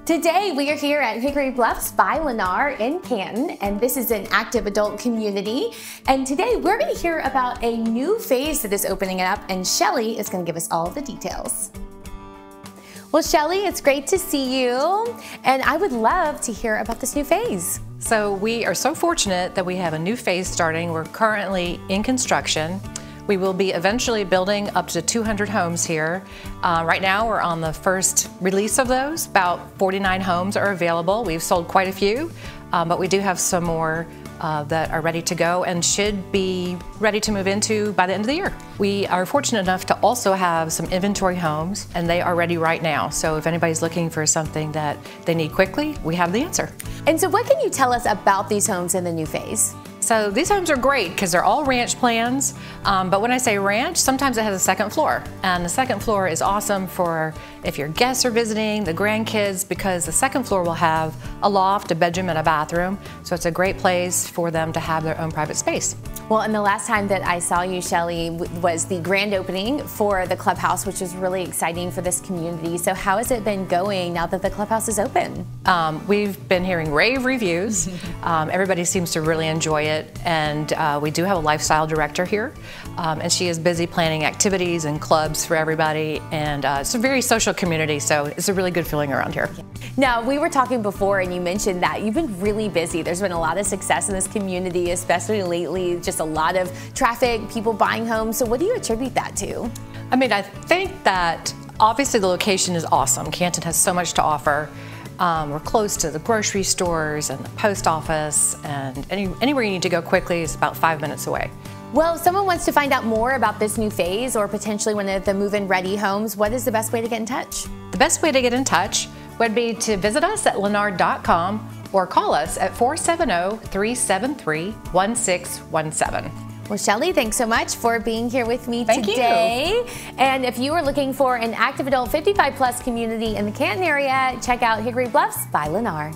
Today we are here at Hickory Bluffs by LENNAR in Canton, and this is an active adult community. And today we're going to hear about a new phase that is opening up, and Shelly is going to give us all the details. Well, Shelly, it's great to see you, and I would love to hear about this new phase. So we are so fortunate that we have a new phase starting. We're currently in construction. We will be eventually building up to 200 homes here. Right now we're on the first release of those. About 49 homes are available. We've sold quite a few, but we do have some more that are ready to go and should be ready to move into by the end of the year. We are fortunate enough to also have some inventory homes, and they are ready right now. So if anybody's looking for something that they need quickly, we have the answer. And so what can you tell us about these homes in the new phase? So these homes are great because they're all ranch plans, but when I say ranch, sometimes it has a second floor. And the second floor is awesome for if your guests are visiting, the grandkids, because the second floor will have a loft, a bedroom, and a bathroom. So it's a great place for them to have their own private space. Well, and the last time that I saw you, Shelly, was the grand opening for the clubhouse, which is really exciting for this community. So how has it been going now that the clubhouse is open? We've been hearing rave reviews. Everybody seems to really enjoy it. And we do have a lifestyle director here, and she is busy planning activities and clubs for everybody, and it's a very social community, so it's a really good feeling around here. Now, we were talking before and you mentioned that you've been really busy. There's been a lot of success in this community, especially lately, just a lot of traffic, people buying homes. So what do you attribute that to? I mean, I think that obviously the location is awesome. Canton has so much to offer. We're close to the grocery stores and the post office, and anywhere you need to go quickly is about 5 minutes away. Well, if someone wants to find out more about this new phase or potentially one of the move-in ready homes, what is the best way to get in touch? The best way to get in touch would be to visit us at lennar.com or call us at 470-373-1617. Well, Shelly, thanks so much for being here with me today. Thank you. And if you are looking for an active adult 55+ community in the Canton area, check out Hickory Bluffs by LENNAR.